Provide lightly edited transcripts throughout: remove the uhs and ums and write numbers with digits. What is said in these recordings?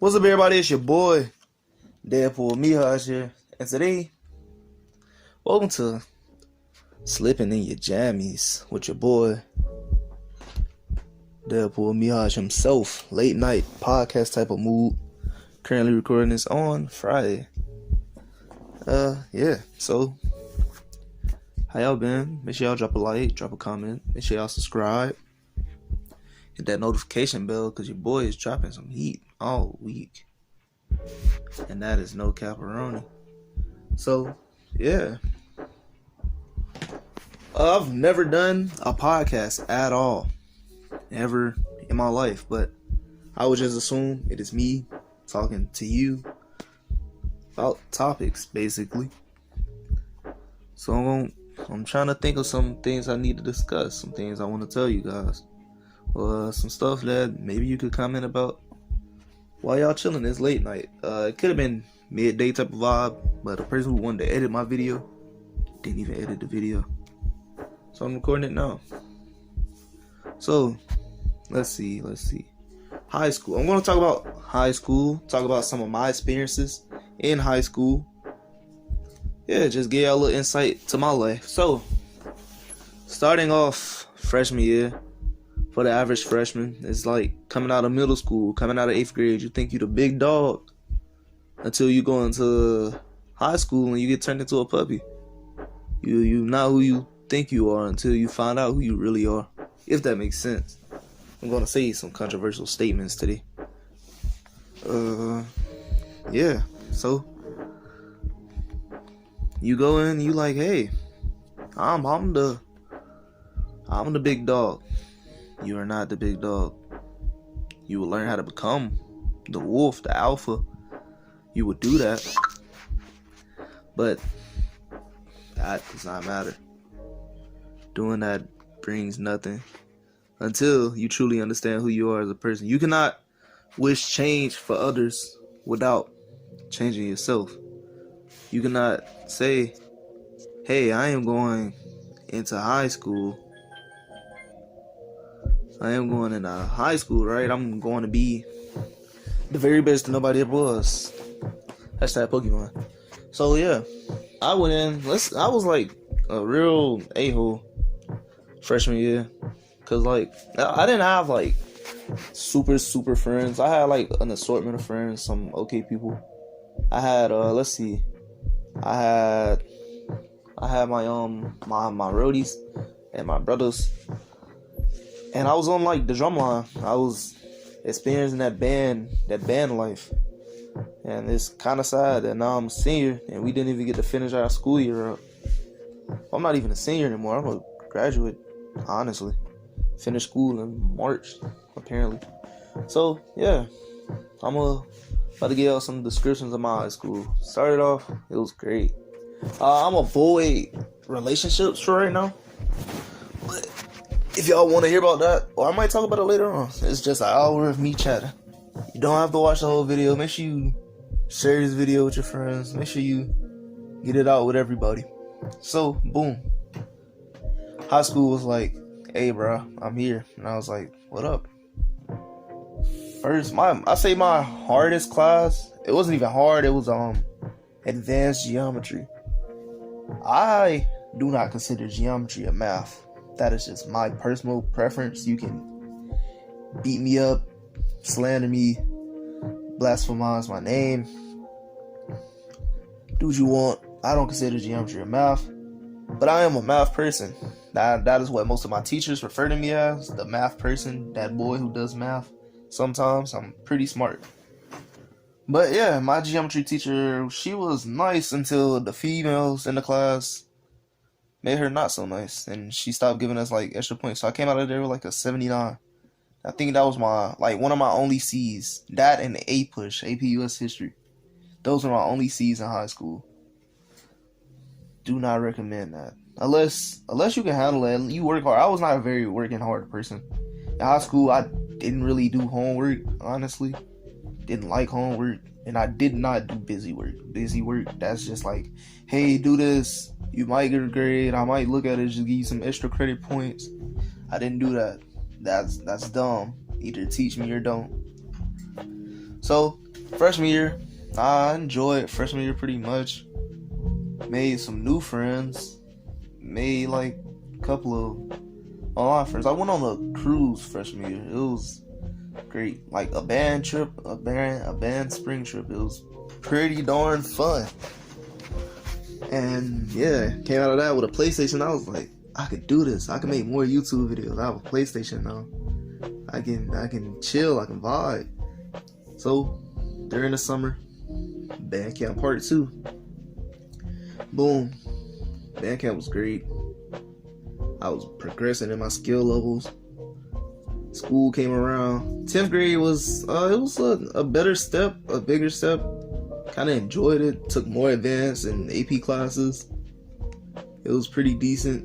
What's up, everybody? It's your boy, Miehaj here. And today, welcome to Slippin in your Jammiez with your boy, Miehaj himself. Late night podcast type of mood. Currently recording this on Friday. So, how y'all been? Make sure y'all drop a like, drop a comment. Make sure y'all subscribe. Hit that notification bell because your boy is dropping some heat all week. And that is no caparoni. So, yeah. I've never done a podcast at all. Ever in my life. But I would just assume it is me talking to you about topics, basically. So I'm trying to think of some things I need to discuss. Some things I want to tell you guys. Some stuff that maybe you could comment about while y'all chilling this late night. It could have been midday type of vibe, but the person who wanted to edit my video didn't even edit the video. So I'm recording it now. So, let's see. High school. I'm going to talk about high school, talk about some of my experiences in high school. Yeah, just give y'all a little insight to my life. So, starting off freshman year, for the average freshman, it's like coming out of middle school, coming out of 8th grade. You think you're the big dog until you go into high school and you get turned into a puppy. You not who you think you are until you find out who you really are, if that makes sense. I'm going to say some controversial statements today. So you go in, you like, hey, I'm the big dog. You are not the big dog. You will learn how to become the wolf, the alpha. You will do that. But that does not matter. Doing that brings nothing until you truly understand who you are as a person. You cannot wish change for others without changing yourself. You cannot say, hey, I am going into high school. I am going into high school, right? I'm going to be the very best that nobody ever was. Hashtag Pokemon. So yeah, I went in. I was like a real a-hole freshman year, cause like I didn't have like super friends. I had like an assortment of friends, some okay people. I had I had my roadies and my brothers. And I was on like the drum line. I was experiencing that band life. And it's kind of sad that now I'm a senior and we didn't even get to finish our school year up. I'm not even a senior anymore. I'm a graduate, honestly. Finished school in March, apparently. So, yeah. I'm about to give y'all some descriptions of my high school. Started off, it was great. I'm avoid relationships for right now. But if y'all want to hear about that, or I might talk about it later on. It's just an hour of me chatting. You don't have to watch the whole video. Make sure you share this video with your friends. Make sure you get it out with everybody. So, boom. High school was like, hey, bro, I'm here. And I was like, what up? First, my hardest class, it wasn't even hard. It was advanced geometry. I do not consider geometry a math. That is just my personal preference. You can beat me up, slander me, blasphemize my name, do what you want. I don't consider geometry a math, but I am a math person. That is what most of my teachers refer to me as, the math person, that boy who does math. Sometimes I'm pretty smart. But yeah, my geometry teacher, she was nice until the females in the class made her not so nice, and she stopped giving us like extra points. So I came out of there with like a 79. I think that was one of my only C's. That and the A push, AP US History. Those were my only C's in high school. Do not recommend that. Unless you can handle it, you work hard. I was not a very working hard person. In high school, I didn't really do homework, honestly. Didn't like homework, and I did not do busy work. Busy work, that's just like, hey, do this. You might get a grade. I might look at it, just give you some extra credit points. I didn't do that. That's dumb. Either teach me or don't. So freshman year, I enjoyed freshman year pretty much. Made some new friends. Made like a couple of online friends. I went on a cruise freshman year. It was great. Like a band trip, a band spring trip. It was pretty darn fun. And yeah, came out of that with a PlayStation. I was like, I could do this. I can make more YouTube videos. I have a PlayStation now. I can chill. I can vibe. So during the summer, band camp part 2. Boom. Band camp was great. I was progressing in my skill levels. School came around. 10th grade was a better step, a bigger step. Kind of enjoyed it. Took more advanced in AP classes. It was pretty decent.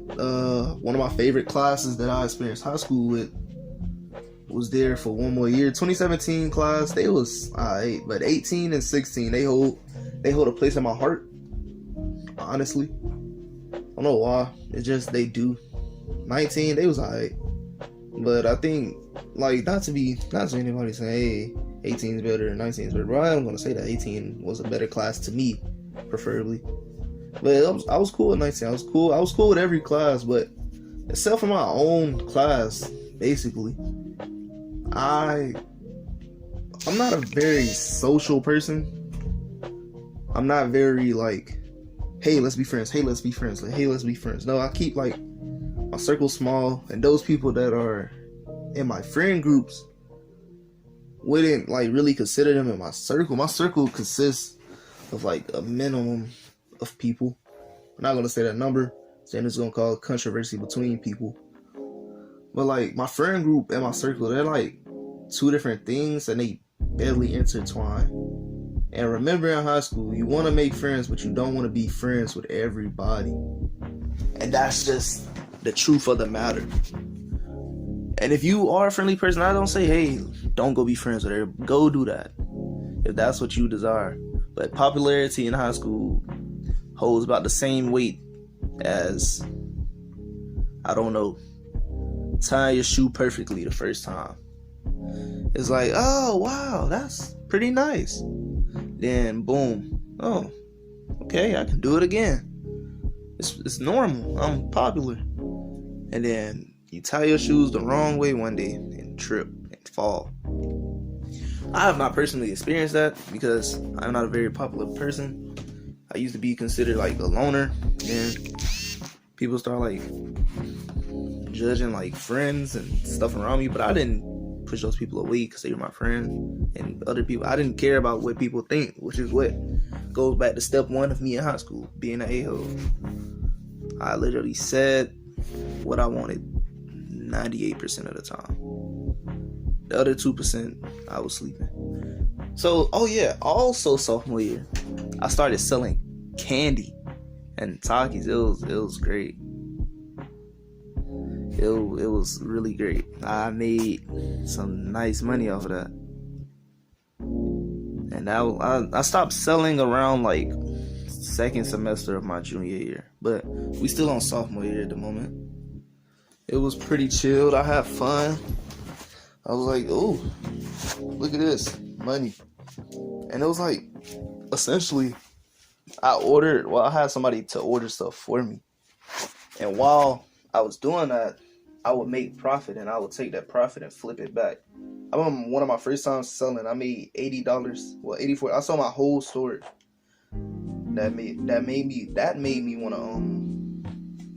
One of my favorite classes that I experienced high school with was there for one more year. 2017 class, they was alright, but 18 and 16 they hold a place in my heart. Honestly, I don't know why. It's just they do. 19 they was alright, but I think like not to anybody saying, hey, 18 is better and 19 is better. But I'm gonna say that 18 was a better class to me, preferably. But I was cool at 19. I was cool with every class, but except for my own class, basically. I'm not a very social person. I'm not very like, hey, let's be friends. Hey, let's be friends. Like, hey, let's be friends. No, I keep like my circle small, and those people that are in my friend groups wouldn't like really consider them in my circle. My circle consists of like a minimum of people. I'm not gonna say that number, then it's gonna cause controversy between people. But like my friend group and my circle, they're like two different things and they barely intertwine. And remember, in high school, you want to make friends, but you don't want to be friends with everybody. And that's just the truth of the matter. And if you are a friendly person, I don't say, hey, don't go be friends with everybody. Go do that if that's what you desire. But popularity in high school holds about the same weight as, I don't know, tying your shoe perfectly the first time. It's like, oh wow, that's pretty nice. Then boom, oh, okay, I can do it again. It's normal. I'm popular. And then you tie your shoes the wrong way one day and trip and fall. I have not personally experienced that because I'm not a very popular person. I used to be considered like a loner, and people start like judging like friends and stuff around me, but I didn't push those people away because they were my friend. And other people, I didn't care about what people think, which is what goes back to step 1 of me in high school, being an a-hole. I literally said what I wanted 98% of the time. The other 2%, I was sleeping. So, oh yeah, also sophomore year, I started selling candy and Takis. It was great. It was really great. I made some nice money off of that. And I stopped selling around like second semester of my junior year, but we still on sophomore year at the moment. It was pretty chilled. I had fun. I was like, oh, look at this money. And it was like, essentially, I had somebody to order stuff for me. And while I was doing that, I would make profit, and I would take that profit and flip it back. I remember one of my first times selling, I made $80. Well, $84. I sold my whole store. That made me want to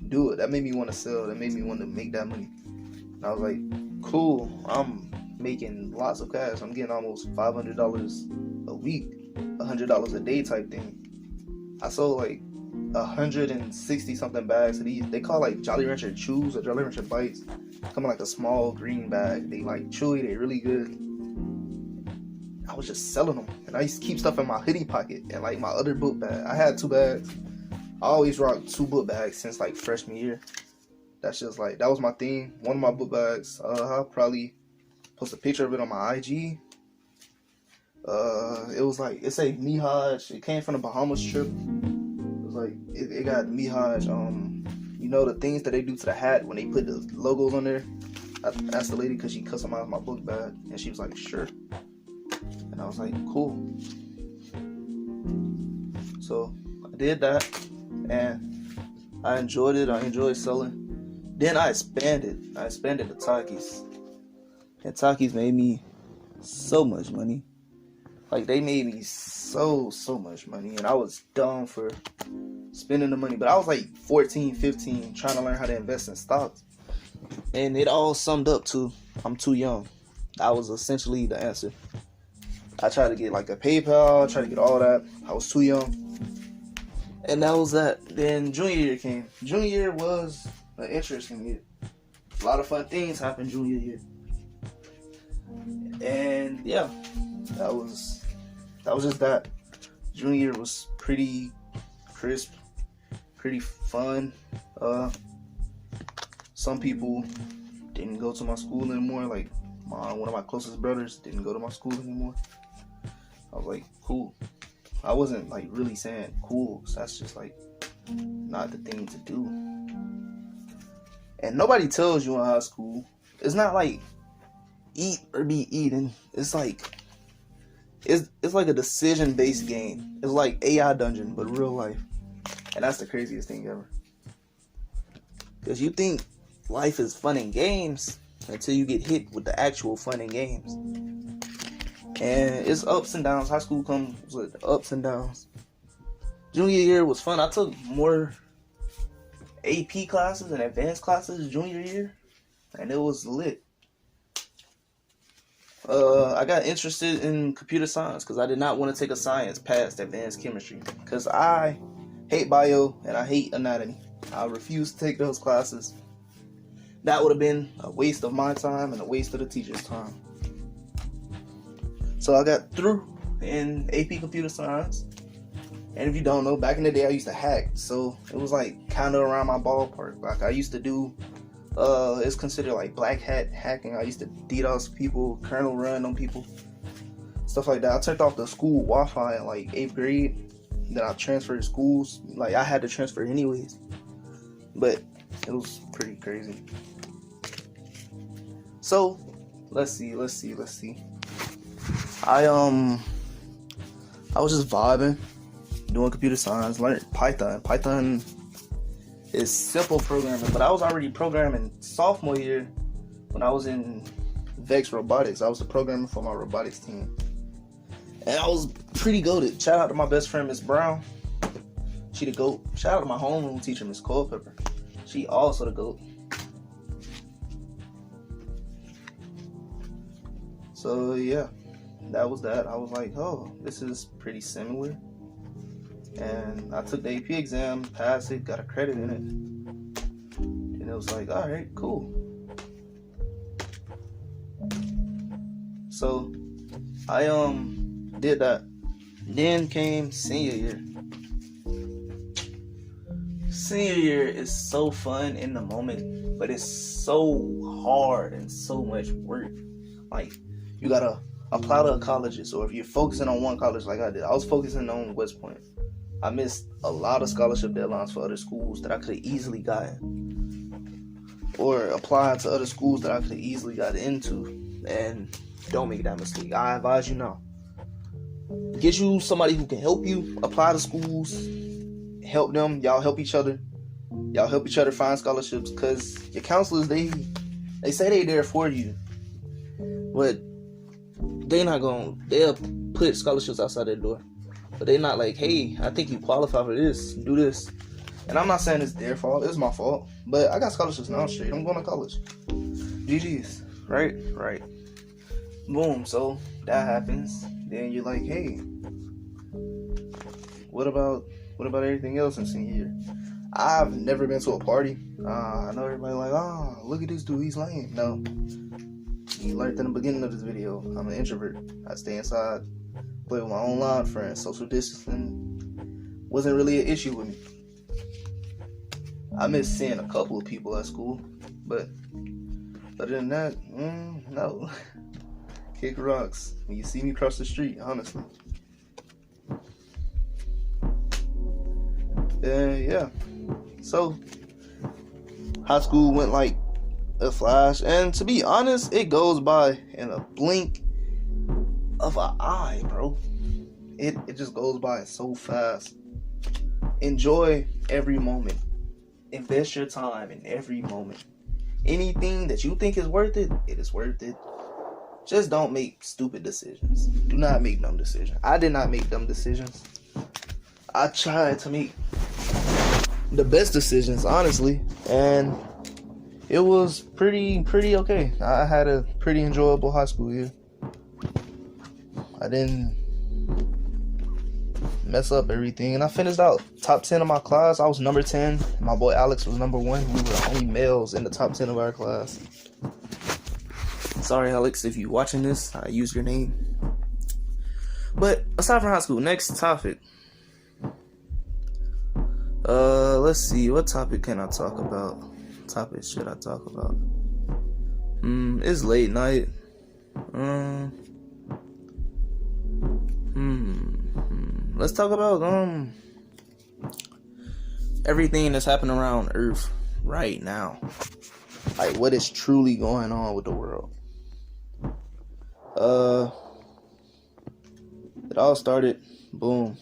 do it. That made me want to sell. That made me want to make that money. And I was like, cool. I'm making lots of cash. I'm getting almost $500 a week, $100 a day type thing. I sold like 160 something bags of these. They call like Jolly Rancher Chews or Jolly Rancher Bites. Come in like a small green bag. They like chewy. They really good. I was just selling them, and I used to keep stuff in my hoodie pocket and like my other book bag. I had 2 bags. I always rocked 2 book bags since like freshman year. That's just like, that was my thing. One of my book bags, I'll probably post a picture of it on my IG. It was like, it say Miehaj. It came from the Bahamas trip. It was like, it got Miehaj, you know the things that they do to the hat when they put the logos on there? I asked the lady because she customized my book bag, and she was like, sure. And And I was like, cool. So I did that, and I enjoyed it. I enjoyed selling. Then I expanded to Takis. And Takis made me so much money. Like, they made me so much money. And I was dumb for spending the money. But I was like 14, 15, trying to learn how to invest in stocks. And it all summed up to, I'm too young. That was essentially the answer. I tried to get like a PayPal, tried to get all that. I was too young. And that was that. Then junior year came. Junior year was an interesting year. A lot of fun things happened junior year. And yeah, that was just that. Junior year was pretty crisp, pretty fun. Some people didn't go to my school anymore. Like one of my closest brothers didn't go to my school anymore. I was like, cool. I wasn't like really saying cool, because that's just like not the thing to do. And nobody tells you in high school. It's not like eat or be eaten. It's like it's like a decision-based game. It's like AI Dungeon, but real life. And that's the craziest thing ever. Because you think life is fun and games until you get hit with the actual fun and games. And it's ups and downs. High school comes with ups and downs. Junior year was fun. I took more AP classes and advanced classes junior year, and it was lit. I got interested in computer science because I did not want to take a science past advanced chemistry, because I hate bio and I hate anatomy. I refuse to take those classes. That would have been a waste of my time and a waste of the teacher's time. So I got through in AP computer science. And if you don't know, back in the day I used to hack. So it was like kind of around my ballpark. Like I used to do, it's considered like black hat hacking. I used to DDoS people, kernel run on people, stuff like that. I turned off the school Wi-Fi in like 8th grade. Then I transferred schools. Like I had to transfer anyways. But it was pretty crazy. So let's see. I was just vibing, doing computer science, learned Python. Python is simple programming, but I was already programming sophomore year when I was in Vex Robotics. I was the programmer for my robotics team. And I was pretty goated. Shout out to my best friend, Miss Brown. She the GOAT. Shout out to my homeroom teacher, Miss Culpepper. She also the GOAT. So yeah, that was that. I was like, oh, this is pretty similar. And I took the AP exam, passed it, got a credit in it. And it was like, all right, cool. So I did that. Then came senior year. Senior year is so fun in the moment, but it's so hard and so much work. Like, you gotta apply to colleges, or if you're focusing on one college like I did, I was focusing on West Point. I missed a lot of scholarship deadlines for other schools that I could have easily gotten, or applied to other schools that I could have easily got into. And don't make that mistake. I advise you now. Get you somebody who can help you apply to schools. Help them. Y'all help each other. Y'all help each other find scholarships, because your counselors, they say they there for you, but they'll put scholarships outside their door. But they're not like, hey, I think you qualify for this, do this. And I'm not saying it's their fault, it's my fault. But I got scholarships now, straight. I'm going to college. GG's. Right. Boom. So that happens. Then you're like, hey, what about everything else in senior year? I've never been to a party. I know everybody like, oh, look at this dude, he's lame. No. You learned in the beginning of this video, I'm an introvert. I stay inside, play with my own line friends. Social distancing wasn't really an issue with me. I miss seeing a couple of people at school, but other than that, no. Kick rocks when you see me cross the street, honestly. Yeah. So, high school went like a flash, and to be honest, it goes by in a blink. of an eye, bro. It just goes by so fast. Enjoy every moment. Invest your time in every moment. Anything that you think is worth it, it is worth it. Just don't make stupid decisions. Do not make dumb decisions. I did not make dumb decisions. I tried to make the best decisions, honestly, and it was pretty okay. I had a pretty enjoyable high school year. I didn't mess up everything, and I finished out top 10 of my class. I was number 10. My boy Alex was number 1. We were the only males in the top 10 of our class. Sorry, Alex, if you're watching this, I use your name. But aside from high school, next topic. Let's see, what topic can I talk about? What topic should I talk about? It's late night. Let's talk about everything that's happening around Earth right now. Like, what is truly going on with the world? It all started, boom.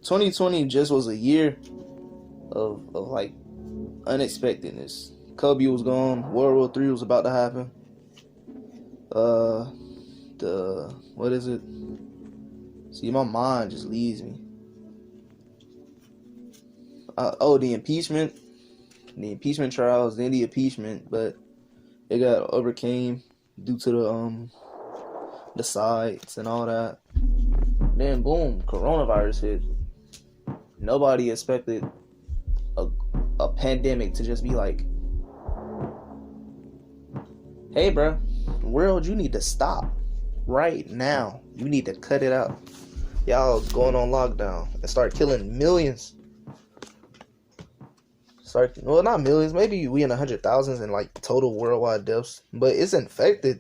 2020 just was a year of like unexpectedness. Kobe was gone. World War III was about to happen. What is it? See, my mind just leaves me. The impeachment trials, then the impeachment, but it got overcame due to the sides and all that. Then boom, coronavirus hit. Nobody expected a pandemic to just be like, hey bro, world, you need to stop right now. You need to cut it out. Y'all going on lockdown and start killing millions. Well, not millions, maybe we in 100,000s in like total worldwide deaths, but it's infected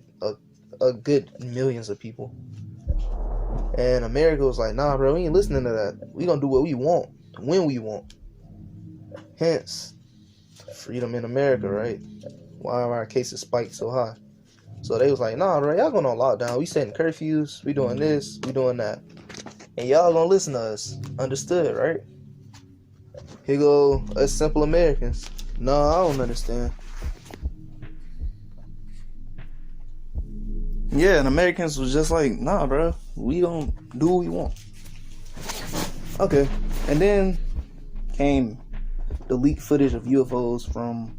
a good millions of people. And America was like, nah bro, we ain't listening to that. We gonna do what we want when we want. Hence freedom in America, right? Why are our cases spiked so high? So they was like, nah bro, y'all going on lockdown. We setting curfews, we doing this, we doing that, and y'all gonna listen to us. Understood, right? Here go us simple Americans. No, I don't understand. Yeah, and Americans was just like, nah, bro, we gonna do what we want. Okay, and then came the leaked footage of UFOs from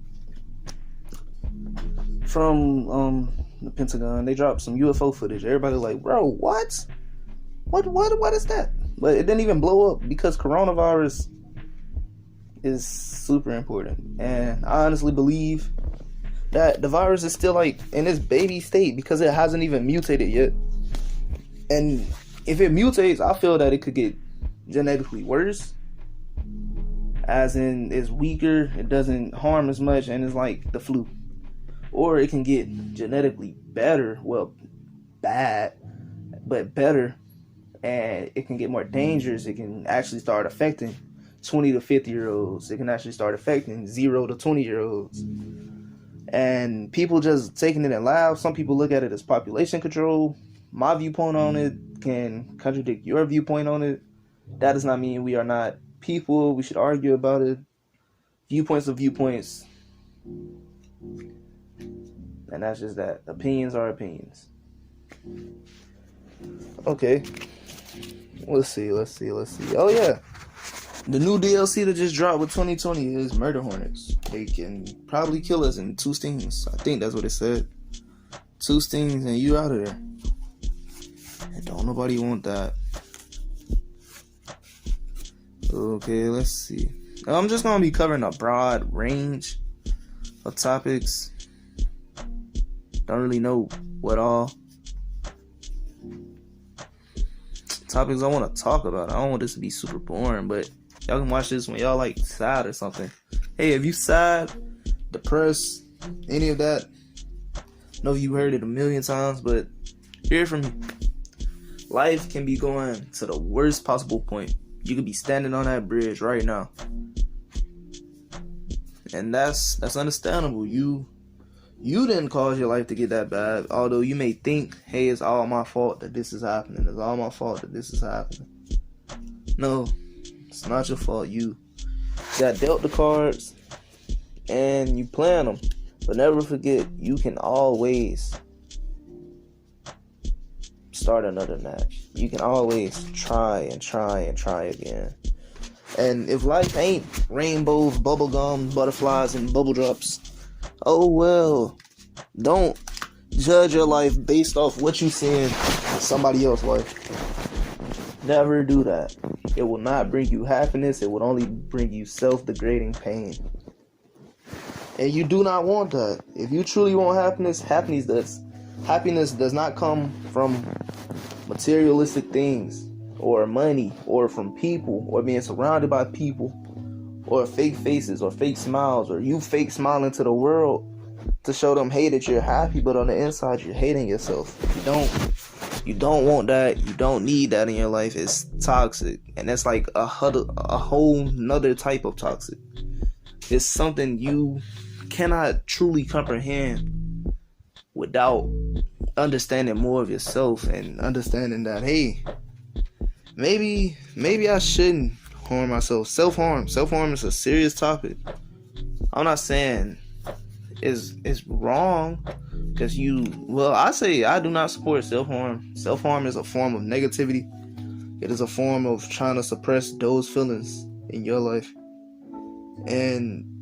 the Pentagon. They dropped some UFO footage. Everybody like, bro, what is that? But it didn't even blow up because coronavirus is super important, and I honestly believe that the virus is still like in its baby state because it hasn't even mutated yet. And if it mutates, I feel that it could get genetically worse, as in it's weaker, it doesn't harm as much, and it's like the flu. Or it can get genetically better, well, bad, but better, and it can get more dangerous. It can actually start affecting 20 to 50 year olds. It can actually start affecting 0 to 20 year olds. And people just taking it and laugh. Some people look at it as population control. My viewpoint on it can contradict your viewpoint on it. That does not mean we are not people. We should argue about it. Viewpoints are viewpoints. And that's just that. Opinions are opinions. Okay. Let's see. Oh yeah. The new DLC that just dropped with 2020 is Murder Hornets. They can probably kill us in 2 stings. I think that's what it said. 2 stings and you out of there. And don't nobody want that. Okay, let's see. I'm just going to be covering a broad range of topics. Don't really know what all topics I want to talk about. I don't want this to be super boring, but y'all can watch this when y'all like sad or something. Hey, if you sad, depressed, any of that, I know you heard it a million times, but hear it from me. Life can be going to the worst possible point. You could be standing on that bridge right now, and that's understandable. You You didn't cause your life to get that bad. Although you may think, hey, it's all my fault that this is happening. It's all my fault that this is happening. No, it's not your fault. You got dealt the cards and you playing them. But never forget, you can always start another match. You can always try again. And if life ain't rainbows, bubblegum, butterflies, and bubble drops, oh well. Don't judge your life based off what you see in somebody else's life. Never do that. It will not bring you happiness. It will only bring you self-degrading pain. And you do not want that. If you truly want happiness, happiness does not come from materialistic things or money or from people or being surrounded by people or fake faces or fake smiles or you fake smiling to the world to show them, hey, that you're happy, but on the inside you're hating yourself. You don't want that. You don't need that in your life. It's toxic, and that's like a whole nother type of toxic. It's something you cannot truly comprehend without understanding more of yourself and understanding that, hey, maybe I shouldn't harm myself. Self-harm is a serious topic. I'm not saying it's wrong because I say I do not support self-harm. Self-harm is a form of negativity. It is a form of trying to suppress those feelings in your life. And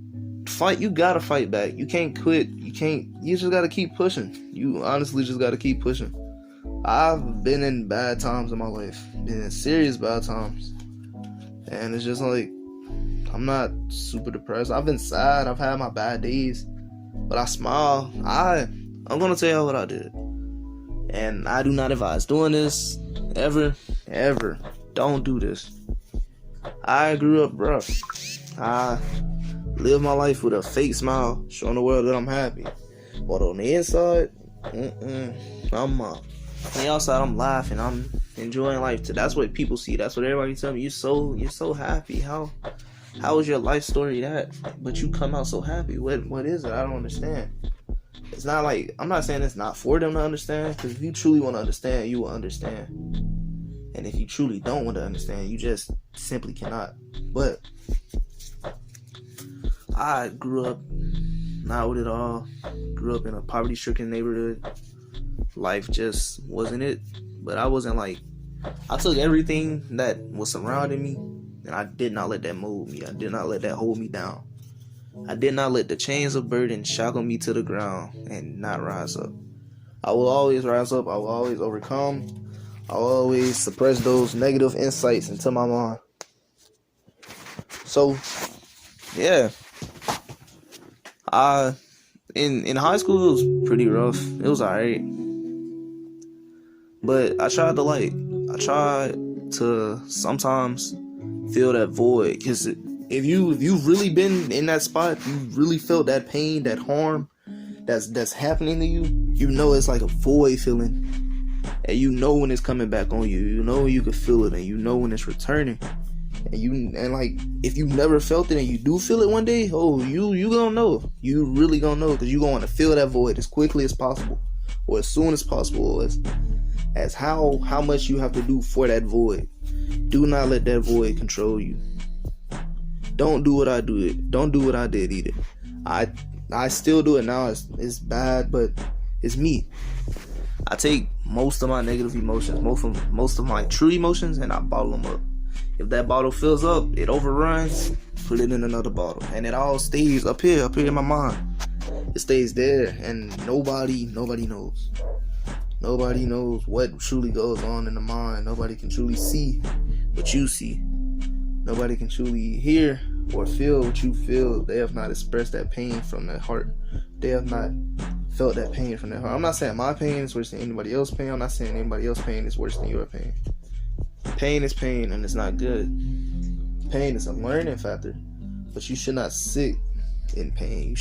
you gotta fight back. You can't quit. You just gotta keep pushing. You honestly just gotta keep pushing. I've been in bad times in my life, been in serious bad times, and it's just like, I'm not super depressed. I've been sad. I've had my bad days, but I smile. I'm gonna tell you what I did, and I do not advise doing this ever. Don't do this. I grew up rough. I live my life with a fake smile, showing the world that I'm happy. But on the inside, I'm on the outside, I'm laughing. I'm enjoying life too. That's what people see. That's what everybody tell me. You're so happy. How is your life story that? But you come out so happy. What is it? I don't understand. It's not like, I'm not saying it's not for them to understand. Because if you truly want to understand, you will understand. And if you truly don't want to understand, you just simply cannot. But I grew up not with it all. Grew up in a poverty-stricken neighborhood. Life just wasn't it. But I wasn't like, I took everything that was surrounding me, and I did not let that mold me. I did not let that hold me down. I did not let the chains of burden shackle me to the ground and not rise up. I will always rise up. I will always overcome. I will always suppress those negative insights into my mind. So, yeah. In high school, it was pretty rough. It was alright. But I tried to sometimes fill that void. Because if you've really been in that spot, you really felt that pain, that harm that's happening to you, you know it's like a void feeling. And you know when it's coming back on you. You know when you can feel it, and you know when it's returning. And like, if you never felt it and you do feel it one day, you gonna know. You really gonna know, because you gonna want to fill that void as quickly as possible, or as soon as possible, as how much you have to do for that void. Do not let that void control you. Don't do what I do. Don't do what I did either. I still do it now. It's bad, but it's me. I take most of my negative emotions, most of my true emotions, and I bottle them up. If that bottle fills up, it overruns, put it in another bottle. And it all stays up here in my mind. It stays there, and nobody knows. Nobody knows what truly goes on in the mind. Nobody can truly see what you see. Nobody can truly hear or feel what you feel. They have not expressed that pain from their heart. They have not felt that pain from their heart. I'm not saying my pain is worse than anybody else's pain. I'm not saying anybody else's pain is worse than your pain. Pain is pain, and it's not good. Pain is a learning factor, but you should not sit in pain.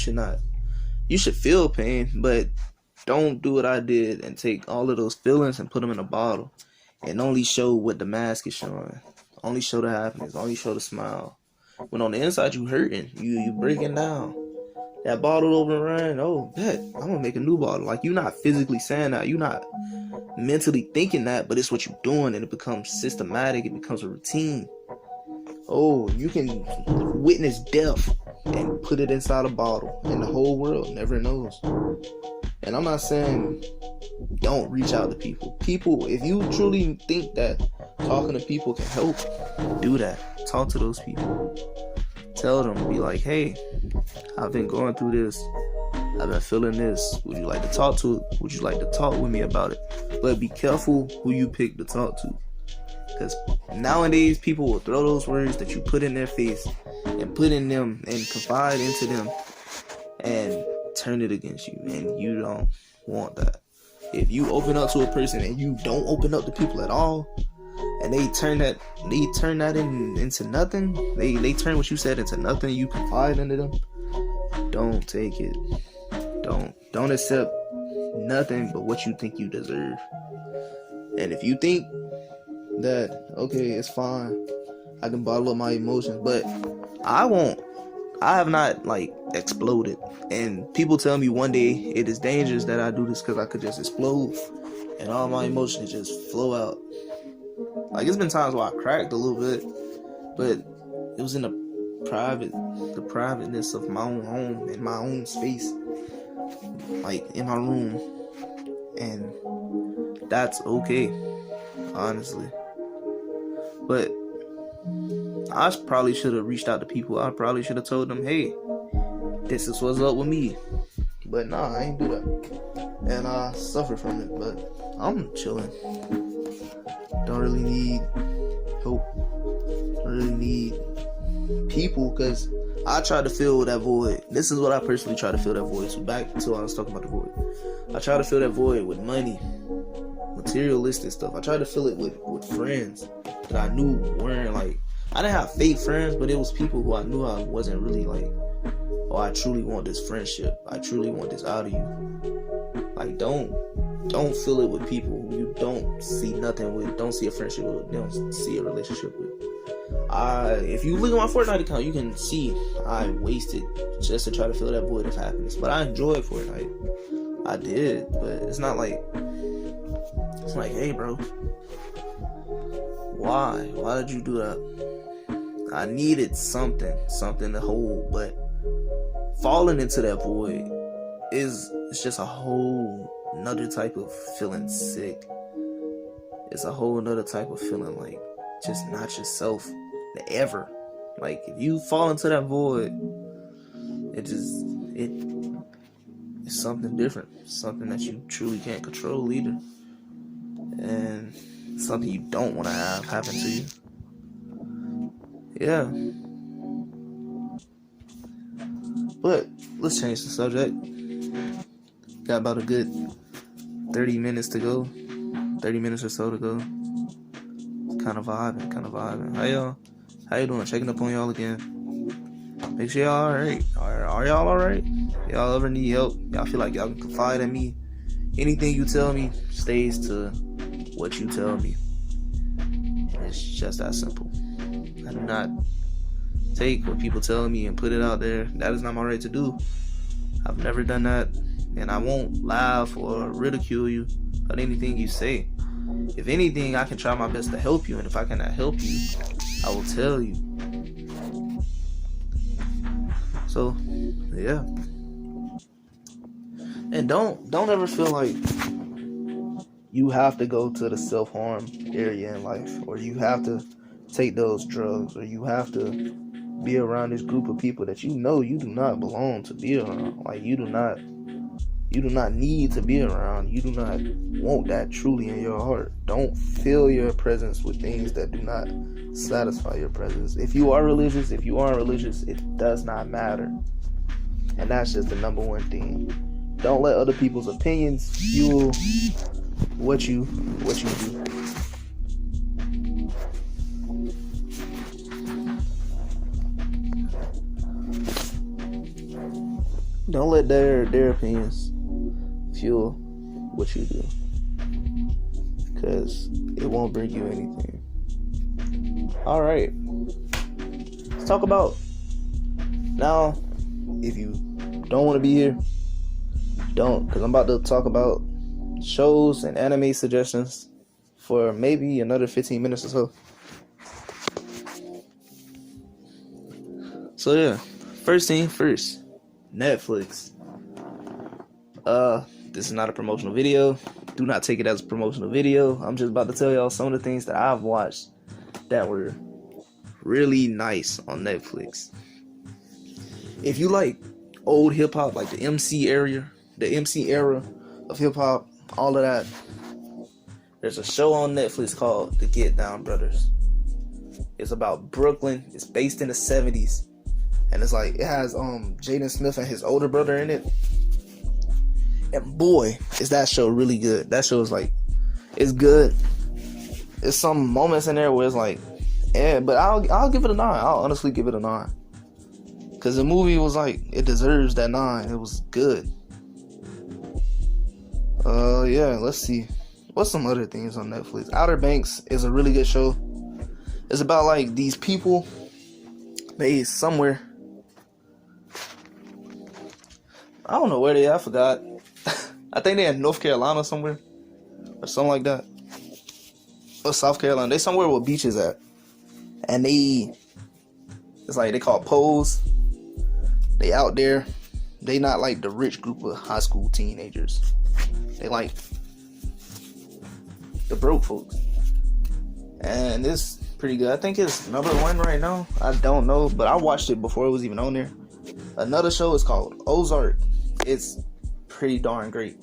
You should feel pain, but don't do what I did and take all of those feelings and put them in a bottle and only show what the mask is showing. Only show the happiness, only show the smile. When on the inside you hurting, you breaking down. That bottle overrun. Oh, bet I'm gonna make a new bottle. Like, you're not physically saying that. You're not mentally thinking that, but it's what you're doing, and it becomes systematic. It becomes a routine. Oh, you can witness death and put it inside a bottle, and the whole world never knows. And I'm not saying don't reach out to people. People, if you truly think that talking to people can help, do that. Talk to those people. Tell them, be like, hey, I've been going through this. I've been feeling this. Would you like to talk to it? Would you like to talk with me about it? But be careful who you pick to talk to. Because nowadays, people will throw those words that you put in their face and put in them and confide into them and turn it against you. And you don't want that. If you open up to a person and you don't open up to people at all, and they turn that into nothing, they turn what you said into nothing, you confide into them, don't take it. Don't accept nothing but what you think you deserve. And if you think that, okay, it's fine, I can bottle up my emotions, but I have not exploded. And people tell me one day it is dangerous that I do this because I could just explode and all my emotions just flow out. Like, it's been times where I cracked a little bit, but it was in the privateness of my own home, in my own space, like in my room, and that's okay, honestly. But I probably should have reached out to people. I probably should have told them, hey, this is what's up with me. But nah, I ain't do that, and I suffer from it. But I'm chilling. Don't really need help. Don't really need people, because I try to fill that void. This is what I personally try to fill that void. So back to what I was talking about, the void. I try to fill that void with money, materialistic stuff. I try to fill it with friends that I knew weren't like, I didn't have fake friends, but it was people who I knew I wasn't really like, oh, I truly want this friendship. I truly want this out of you. Like, don't fill it with people who you don't see nothing with, don't see a friendship with, don't see a relationship with. If you look at my Fortnite account, you can see I wasted just to try to fill that void of happiness. But I enjoyed Fortnite. I did, but it's not like, it's like, hey, bro, why did you do that? I needed something to hold, but falling into that void it's just a whole another type of feeling sick. It's a whole another type of feeling like just not yourself ever. Like, if you fall into that void, it's something different, something that you truly can't control either, and something you don't want to have happen to you. Yeah. But let's change the subject. Got about a good 30 minutes to go. 30 minutes or so to go. Kind of vibing. How you doing? Checking up on y'all again. Make sure y'all alright. Are y'all alright? Y'all ever need help? Y'all feel like y'all can confide in me? Anything you tell me stays to what you tell me. It's just that simple. I do not take what people tell me and put it out there. That is not my right to do. I've never done that, and I won't laugh or ridicule you about anything you say. If anything, I can try my best to help you, and if I cannot help you, I will tell you. So, yeah. And don't ever feel like you have to go to the self-harm area in life, or you have to take those drugs, or you have to be around this group of people that you know you do not belong to be around. Like, you do not need to be around. You do not want that truly in your heart. Don't fill your presence with things that do not satisfy your presence. If you are religious, if you aren't religious, it does not matter. And that's just the number one thing. Don't let other people's opinions fuel what you do. Don't let their opinions fuel what you do, because it won't bring you anything. Alright, let's talk about now, if you don't want to be here, don't, because I'm about to talk about shows and anime suggestions for maybe another 15 minutes or so. So yeah, first thing first, Netflix. This is not a promotional video. Do not take it as a promotional video. I'm just about to tell y'all some of the things that I've watched that were really nice on Netflix. If you like old hip hop, like the MC era of hip hop, all of that, there's a show on Netflix called The Get Down Brothers. It's about Brooklyn. It's based in the 70s. And it's like, it has Jaden Smith and his older brother in it. And boy, is that show really good. That show is like, it's good. There's some moments in there where it's like, yeah, but I'll give it a 9. I'll honestly give it a 9. Because the movie was like, it deserves that 9. It was good. Yeah, let's see. What's some other things on Netflix? Outer Banks is a really good show. It's about like these people they somewhere. I don't know where they are, I forgot. I think they're in North Carolina somewhere. Or something like that. Or South Carolina. They somewhere where beaches at. And it's like they call pose. They out there. They not like the rich group of high school teenagers. They like the broke folks. And it's pretty good. I think it's number 1 right now. I don't know, but I watched it before it was even on there. Another show is called Ozark. It's pretty darn great.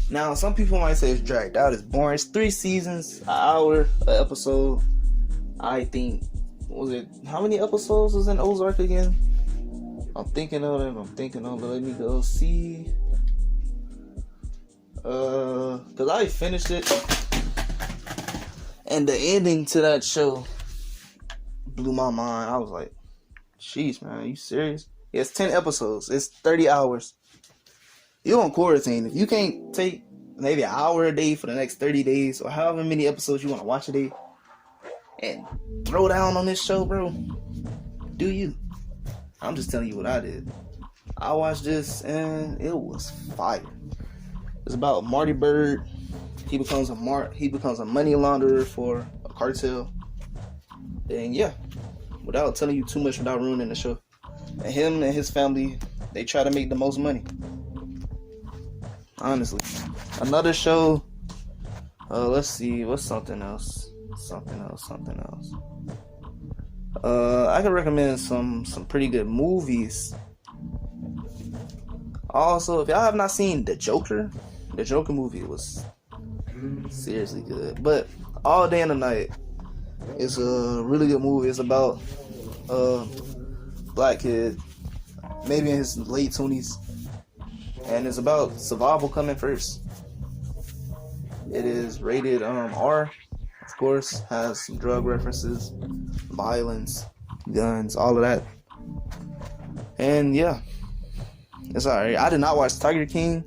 Now, some people might say it's dragged out. It's boring. It's 3 seasons, an hour an episode. I think, how many episodes was in Ozark again? I'm thinking of it. Let me go see. Cause I finished it, and the ending to that show blew my mind. I was like, "Jeez, man, are you serious?" Yeah, it's 10 episodes. It's 30 hours. You're on quarantine. If you can't take maybe an hour a day for the next 30 days, or however many episodes you want to watch a day, and throw down on this show, bro, do you? I'm just telling you what I did. I watched this and it was fire. It's about Marty Bird. He becomes a money launderer for a cartel. And yeah, without telling you too much, without ruining the show, and him and his family, they try to make the most money. Honestly, another show. Let's see, what's something else? I can recommend some pretty good movies. Also, if y'all have not seen The Joker movie was seriously good. But All Day and the Night is a really good movie. It's about a black kid, maybe in his late 20s, and it's about survival coming first. It is rated R, of course, has some drug references, violence, guns, all of that. And yeah, it's alright. I did not watch Tiger King,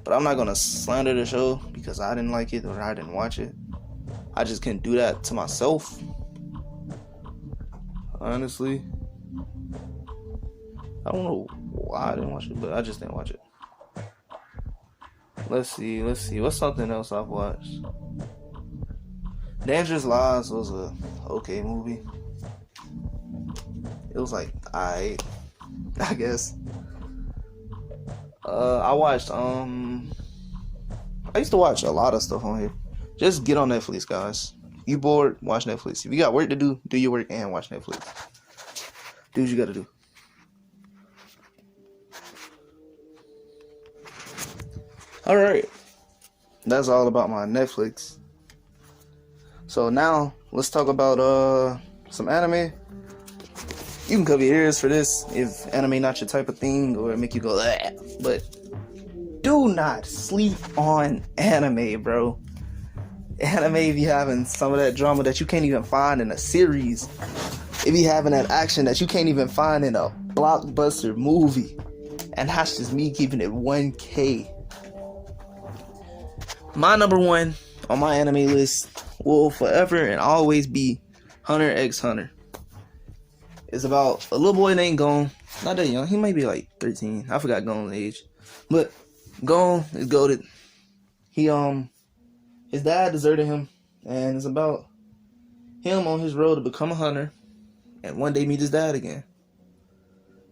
but I'm not gonna slander the show because I didn't like it or I didn't watch it. I just couldn't do that to myself. Honestly, I don't know why I didn't watch it, but I just didn't watch it. Let's see. What's something else I've watched? Dangerous Lies was a okay movie. It was like, I guess. I watched, I used to watch a lot of stuff on here. Just get on Netflix, guys. You bored, watch Netflix. If you got work to do your work and watch Netflix. Do what you gotta do. Alright. That's all about my Netflix. So now, let's talk about some anime. You can cover your ears for this if anime not your type of thing or make you go, bleh. But do not sleep on anime, bro. Anime be having some of that drama that you can't even find in a series. It be having that action that you can't even find in a blockbuster movie. And that's just me keeping it 1K. My number 1 on my anime list will forever and always be Hunter x Hunter. It's about a little boy named Gon. Not that young. He might be like 13. I forgot Gon's age. But Gon is goated. He his dad deserted him, and it's about him on his road to become a hunter and one day meet his dad again.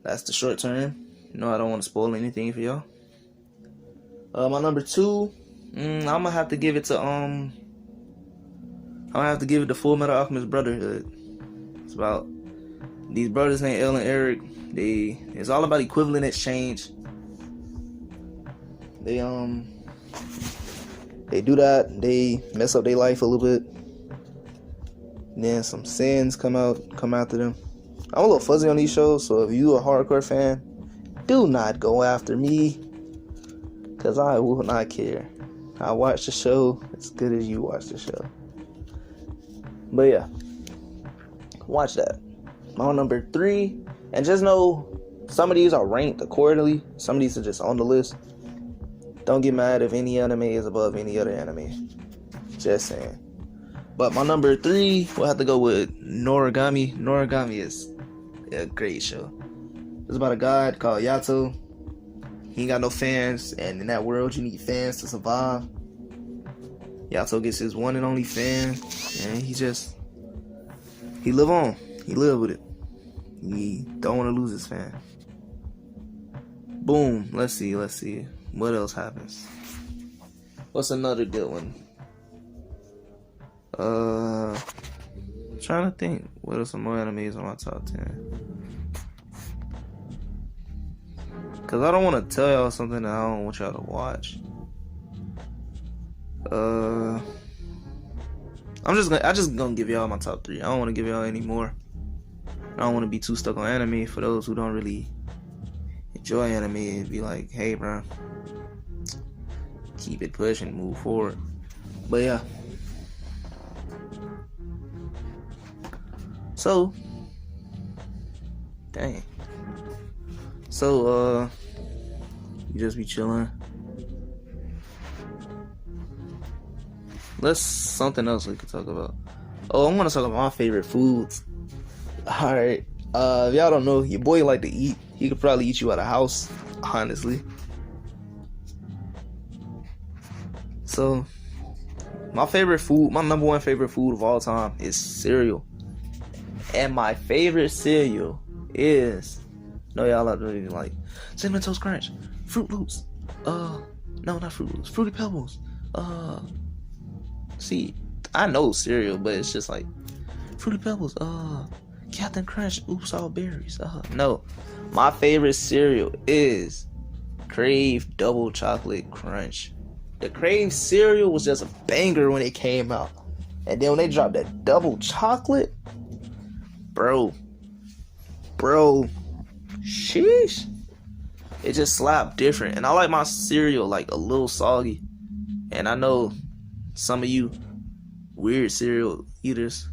That's the short term. I don't want to spoil anything for y'all. My number 2, I'm gonna have to give it to Full Metal Alchemist Brotherhood. It's about these brothers named El and Eric. It's all about equivalent exchange. They do that. They mess up their life a little bit. And then some sins come after them. I'm a little fuzzy on these shows, so if you a hardcore fan, do not go after me, because I will not care. I watch the show as good as you watch the show. But yeah, watch that. My number 3, and just know some of these are ranked accordingly. Some of these are just on the list. Don't get mad if any anime is above any other anime. Just saying. But my number 3 will have to go with Noragami. Noragami is a great show. It's about a god called Yato. He ain't got no fans, and in that world you need fans to survive. Yato gets his one and only fan, and he live on. He live with it. He don't want to lose his fan. Boom. Let's see. What else happens? What's another good one? Trying to think. What are some more animes on my top 10? Cause I don't want to tell y'all something that I don't want y'all to watch. I just gonna give y'all my top 3. I don't want to give y'all any more. I don't want to be too stuck on anime for those who don't really enjoy anime and be like, hey, bro, keep it pushing, move forward. But yeah. So, dang. So, you just be chilling. Let's something else we could talk about. Oh, I'm gonna talk about my favorite foods. Alright. If y'all don't know, your boy like to eat. He could probably eat you at a house, honestly. So, my favorite food, my number 1 favorite food of all time is cereal. And my favorite cereal is, no, y'all are really like Cinnamon Toast Crunch, Fruit Loops, no, not Fruit Loops, Fruity Pebbles, see, I know cereal, but it's just like Fruity Pebbles, Captain Crunch, Oops All Berries, no, my favorite cereal is Crave Double Chocolate Crunch. The Crave cereal was just a banger when it came out, and then when they dropped that double chocolate, bro, sheesh, it just slapped different. And I like my cereal like a little soggy, and I know some of you weird cereal eaters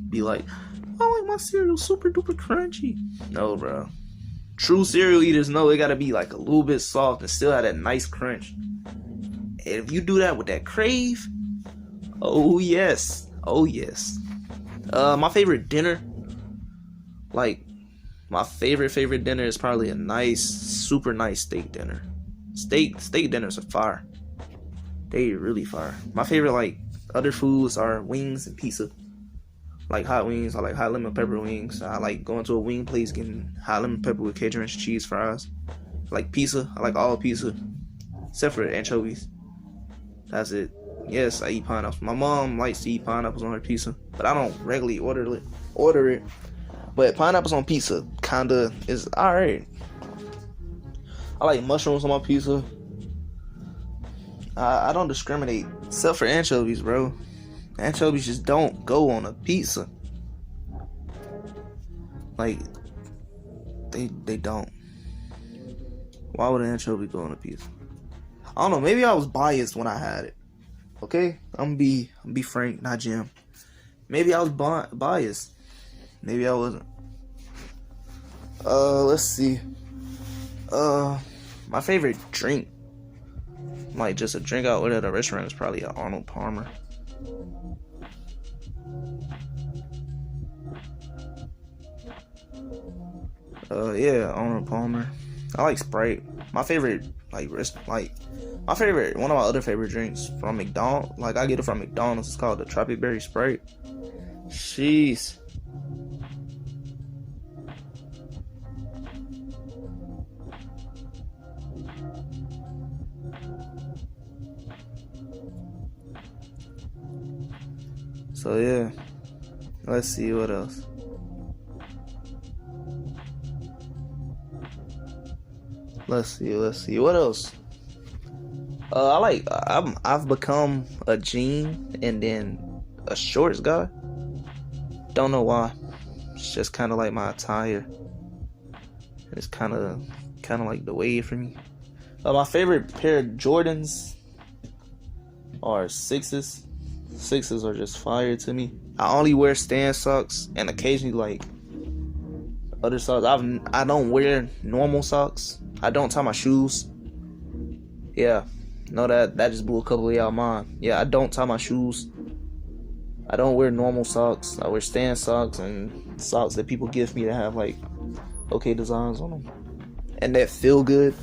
be like, I like my cereal super duper crunchy. No, bro, true cereal eaters know it gotta be like a little bit soft and still have that nice crunch. And if you do that with that Crave, oh yes. My favorite dinner, like my favorite dinner is probably a nice, super nice steak dinner. Steak dinners are fire. They really fire. My favorite like other foods are wings and pizza. Like hot wings, I like hot lemon pepper wings. I like going to a wing place getting hot lemon pepper with Cajun ranch cheese fries. I like pizza. I like all pizza except for anchovies. That's it. Yes, I eat pineapples. My mom likes to eat pineapples on her pizza, but I don't regularly order it. But pineapples on pizza kinda is alright. I like mushrooms on my pizza. I don't discriminate except for anchovies, bro. Anchovies just don't go on a pizza. Like they don't. Why would an anchovy go on a pizza? I don't know. Maybe I was biased when I had it. Okay, I'm be frank, not Jim. Maybe I was biased. Maybe I wasn't. Let's see. My favorite drink, like just a drink I ordered at a restaurant, is probably an Arnold Palmer. Yeah, Arnold Palmer. I like Sprite. My favorite, one of my other favorite drinks from McDonald's. Like, I get it from McDonald's. It's called the Tropic Berry Sprite. Jeez. So yeah, let's see what else. Let's see what else. I've become a jean and then a shorts guy. Don't know why. It's just kind of like my attire. It's kind of like the wave for me. My favorite pair of Jordans are sixes. Sixes are just fire to me. I only wear Stan socks and occasionally like other socks. I don't wear normal socks. I don't tie my shoes. Yeah, no, that just blew a couple of y'all mind. Yeah, I don't tie my shoes. I don't wear normal socks. I wear Stan socks and socks that people give me that have like okay designs on them and that feel good.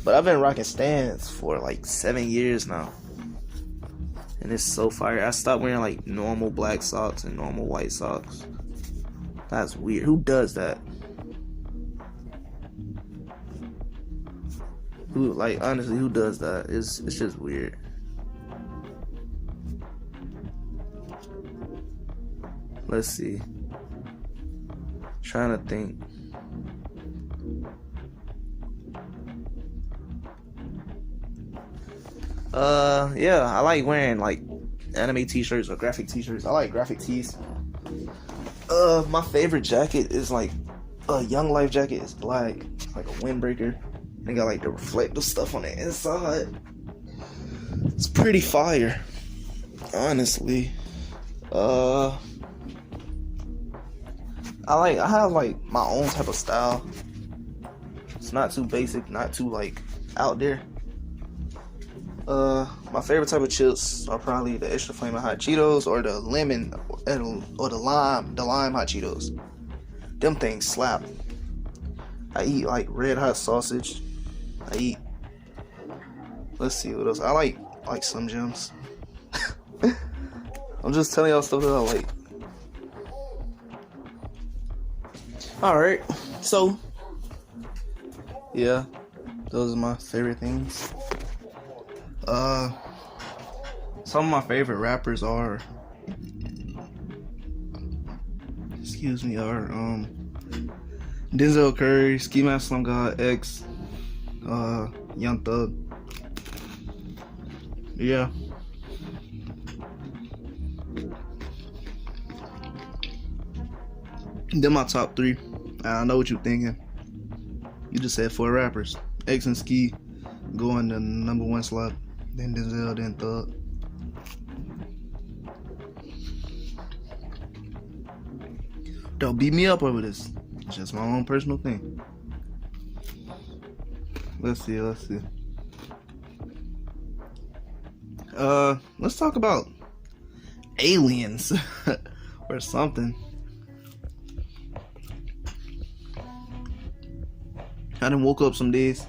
But I've been rocking Stans for like 7 years now. And it's so fire. I stopped wearing like normal black socks and normal white socks. That's weird. Who does that? Honestly, who does that? It's just weird. Let's see. Trying to think. Yeah, I like wearing like anime t-shirts or graphic t-shirts. I like graphic tees. My favorite jacket is like a Young Life jacket. It's black, like a windbreaker. They got like the reflective stuff on the inside. It's pretty fire, honestly. I have like my own type of style. It's not too basic, not too like out there. My favorite type of chips are probably the extra flaming hot Cheetos or the lemon or the lime hot Cheetos. Them things slap. I eat like red hot sausage. Let's see what else. I like Slim Jims. I'm just telling y'all stuff that I like. Alright, so yeah, those are my favorite things. Some of my favorite rappers are Denzel Curry, Ski Mask Slum God, X, Young Thug. Yeah. They're my top 3. I know what you're thinking. You just said 4 rappers. X and Ski go in the number 1 slot. Then Denzel, then Thug. Don't beat me up over this. It's just my own personal thing. Let's see. Let's talk about aliens or something. I done woke up some days.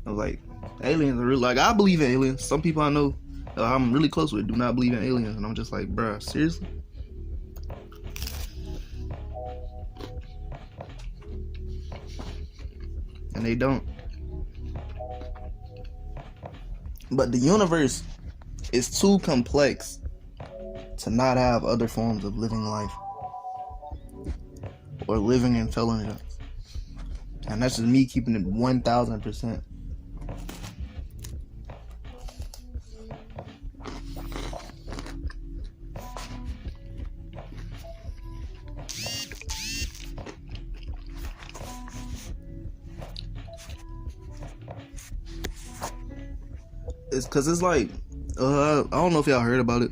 I was like, aliens are real. Like, I believe in aliens. Some people I know I'm really close with do not believe in aliens. And I'm just like, bruh, seriously? And they don't. But the universe is too complex to not have other forms of living life or living intelligence. And that's just me keeping it 1000%. It's cause it's like, I don't know if y'all heard about it,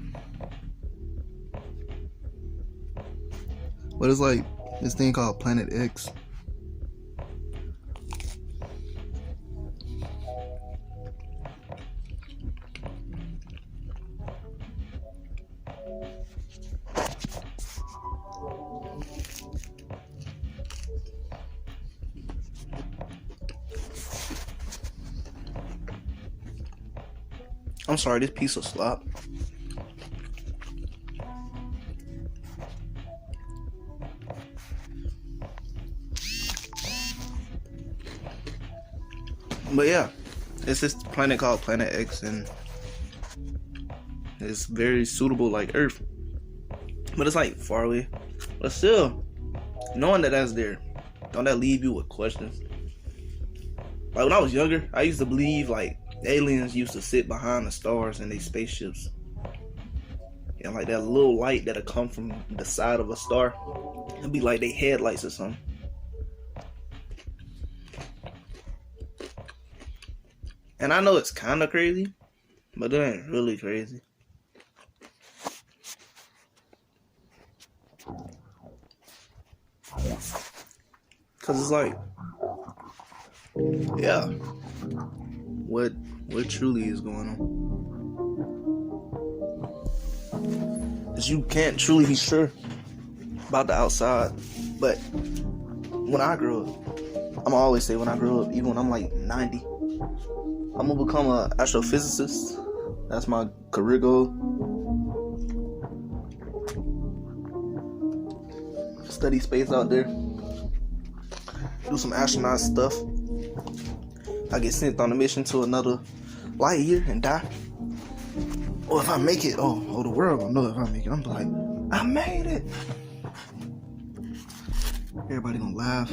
but it's like this thing called Planet X. I'm sorry, this piece of slop. But yeah, it's this planet called Planet X, and it's very suitable like Earth. But it's like far away. But still, knowing that that's there, don't that leave you with questions? Like when I was younger, I used to believe like aliens used to sit behind the stars in their spaceships. And like that little light that'll come from the side of a star, it'd be like they headlights or something. And I know it's kind of crazy, but it ain't really crazy. Cause it's like, yeah, what truly is going on? Cause you can't truly be sure about the outside. But when I grow up, I'ma always say when I grow up, even when I'm like 90, I'm gonna become an astrophysicist. That's my career goal. Study space out there. Do some astronaut stuff. I get sent on a mission to another light year and die. Or if I make it, the world gonna know if I make it. I'm like, I made it. Everybody gonna laugh.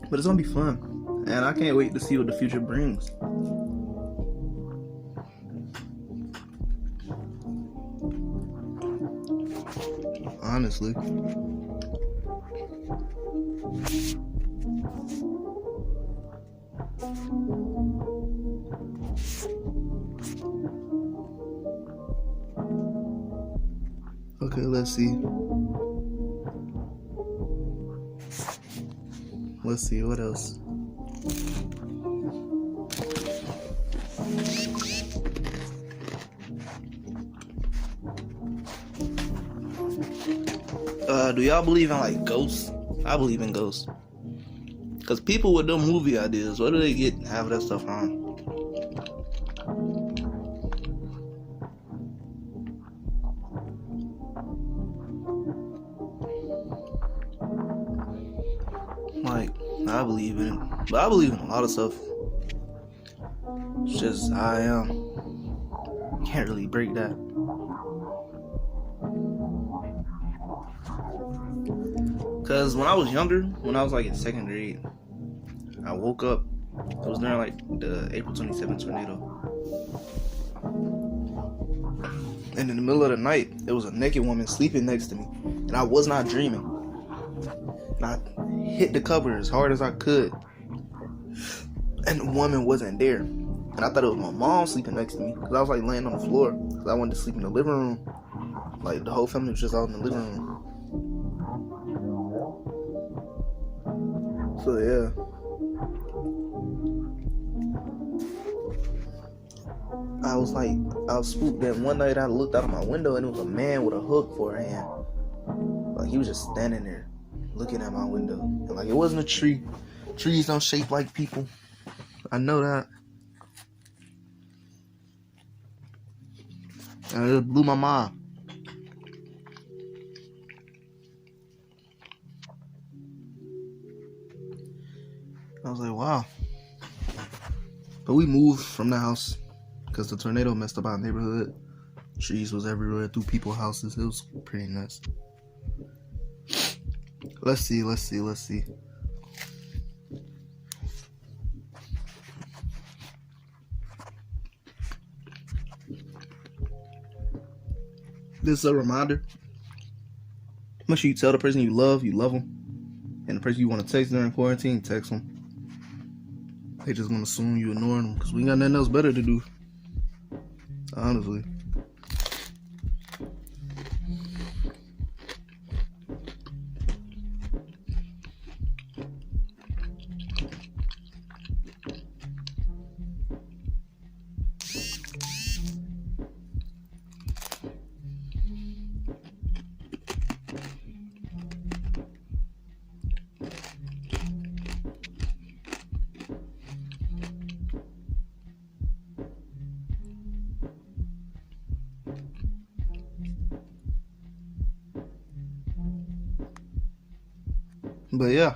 But it's gonna be fun. And I can't wait to see what the future brings. Honestly. Okay, let's see. Let's see, what else? Do y'all believe in like ghosts? I believe in ghosts. Cause people with them movie ideas, where do they get half of that stuff from? Like, I believe in it. But I believe in a lot of stuff. It's just I can't really break that. Cause when I was younger, when I was like in second grade, I woke up. It was during like the April 27th tornado. And in the middle of the night, there was a naked woman sleeping next to me. And I was not dreaming. And I hit the cover as hard as I could. And the woman wasn't there. And I thought it was my mom sleeping next to me. Because I was like laying on the floor. Because I wanted to sleep in the living room. Like the whole family was just out in the living room. So yeah. I was spooked. Then one night I looked out of my window and it was a man with a hook for a hand. Like he was just standing there looking at my window. And like it wasn't a tree. Trees don't shape like people. I know that. And it blew my mind. I was like, wow. But we moved from the house because the tornado messed up our neighborhood. Trees was everywhere through people's houses. It was pretty nuts. Let's see. This is a reminder. Make sure you tell the person you love them. And the person you want to text during quarantine, text them. They just gonna assume you ignoring them because we ain't got nothing else better to do. Honestly. But yeah,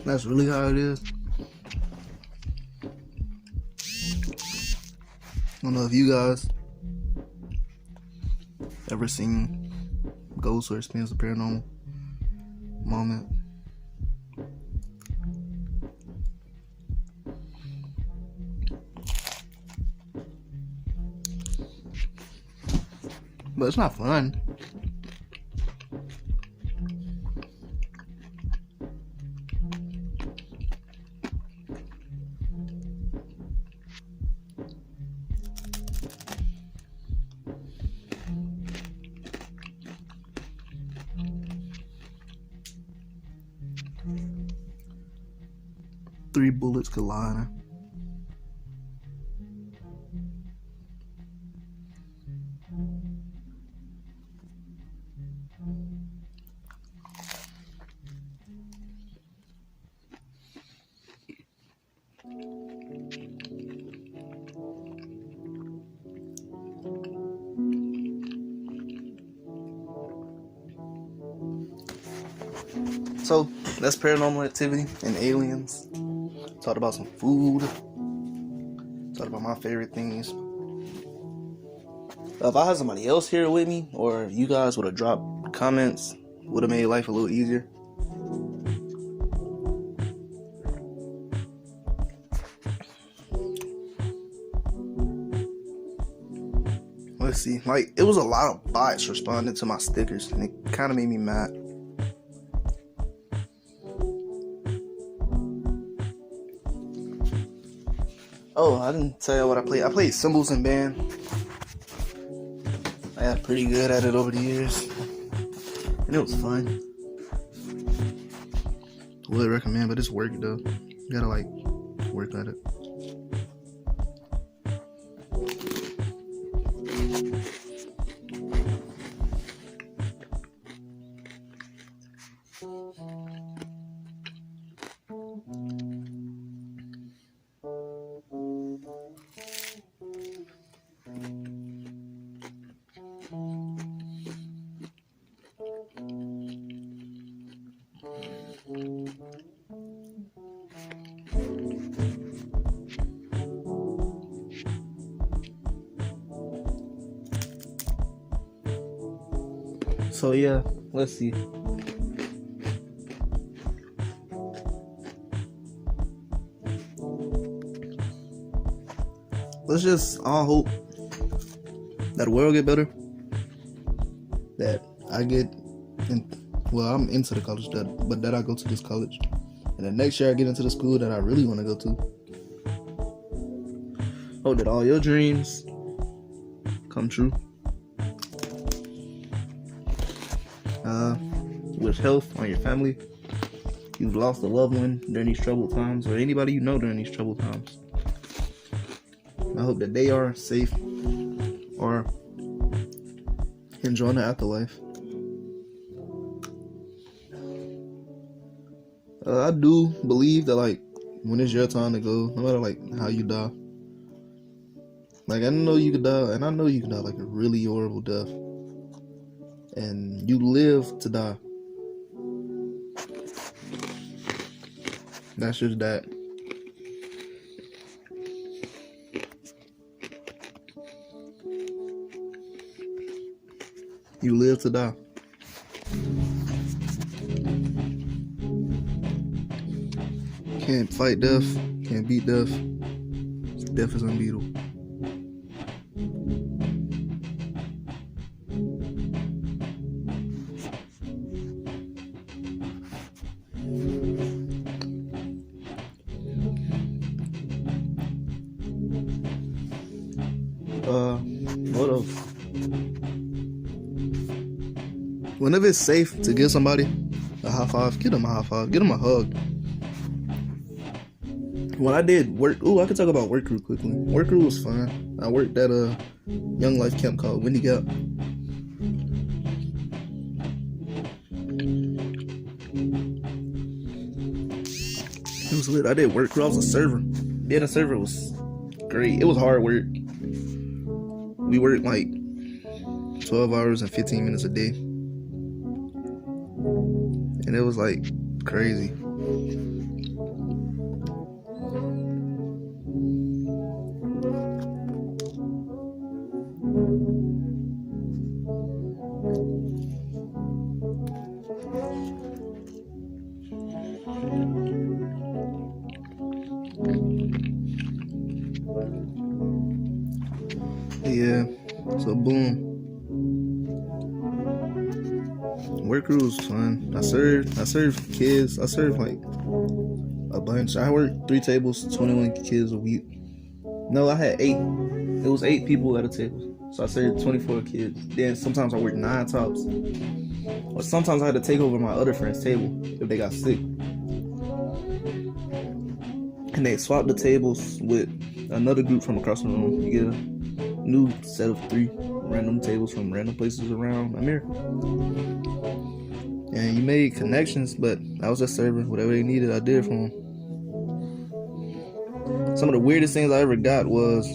that's really how it is. I don't know if you guys ever seen ghosts or experienced a paranormal moment. But it's not fun. Three bullets colliding. So that's paranormal activity and aliens. Talked about some food. Talked about my favorite things. If I had somebody else here with me, or you guys would have dropped comments, would have made life a little easier. Let's see. Like, it was a lot of bots responding to my stickers, and it kind of made me mad. Oh, I didn't tell you what I played. I played cymbals and band. I got pretty good at it over the years, and it was fun. Would recommend, but it's work though. You gotta like work at it. So yeah, let's see. Let's just all hope that the world get better. That I get in, well, I'm into the college, but that I go to this college. And the next year I get into the school that I really want to go to. Hope that all your dreams come true. Wish health on your family. You've lost a loved one during these troubled times, or anybody you know during these troubled times. I hope that they are safe or enjoying the afterlife. I do believe that, like, when it's your time to go, no matter like how you die, like, I know you could die, and I know you could die like a really horrible death, and you live to die. That's just that. You live to die. Can't fight death. Can't beat death. Death is unbeatable. What else? Whenever it's safe to give somebody a high five, give them a high five, give them a hug. When I did work, I could talk about work crew quickly. Work crew was fun. I worked at a young life camp called Windy Gap. It was lit. I did work crew. I was a server. Being a server was great. It was hard work. We worked like 12 hours and 15 minutes a day. and it was like crazy. Yeah, so boom. Work crew was fun. I served kids. I served like a bunch. I worked 3 tables, 21 kids a week. No, I had 8. It was 8 people at a table. So I served 24 kids. Then sometimes I worked 9 tops. Or sometimes I had to take over my other friend's table if they got sick. And they swapped the tables with another group from across the room. You get a new set of 3 random tables from random places around America. And you made connections, but I was just serving whatever they needed. I did for them. Some of the weirdest things I ever got was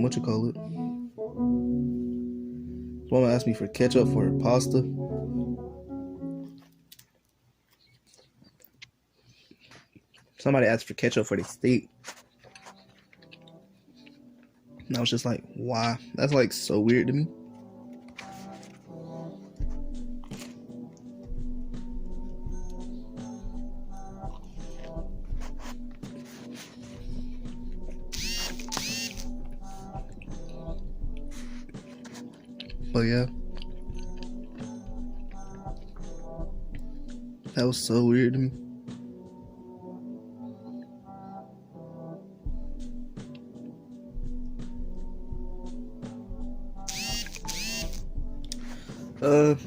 what you call it? Someone asked me for ketchup for pasta. Somebody asked for ketchup for their steak. And I was just like, why? That's like so weird to me. But yeah, that was so weird to me.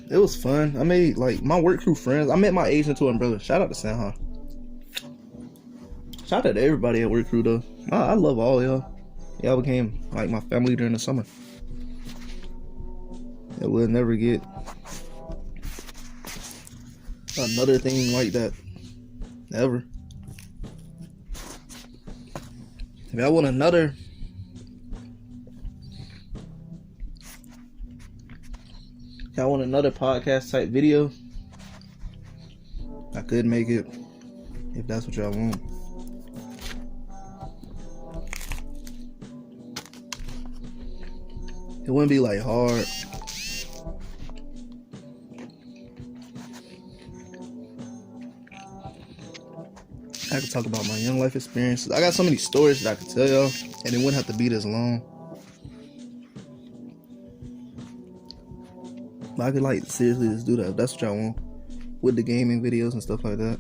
It was fun. I made like my work crew friends. I met my Asian twin brother. Shout out to Sanha. Shout out to everybody at work crew though. I love all y'all. Y'all became like my family during the summer. It will never get another thing like that ever. If I want another podcast type video, I could make it if that's what y'all want. It wouldn't be like hard. I could talk about my young life experiences. I got so many stories that I could tell y'all, and it wouldn't have to be this long. But I could like seriously just do that if that's what y'all want, with the gaming videos and stuff like that.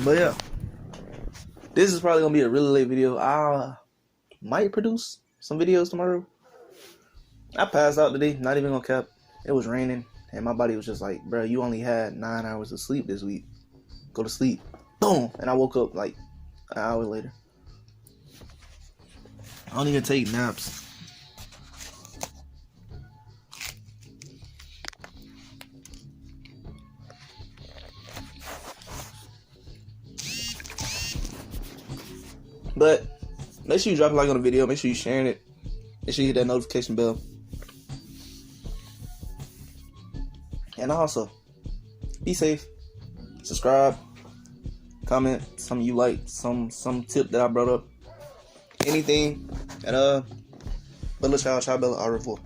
But yeah, this is probably gonna be a really late video. I might produce some videos tomorrow. I passed out today, not even gonna cap. It was raining, and my body was just like, bro, you only had 9 hours of sleep this week. Go to sleep. Boom! And I woke up like an hour later. I don't even take naps. But make sure you drop a like on the video. Make sure you sharing it. Make sure you hit that notification bell. And also, be safe. Subscribe. Comment something you like. Some tip that I brought up. Anything. And Bella Ciao, Ciao Bella, au revoir.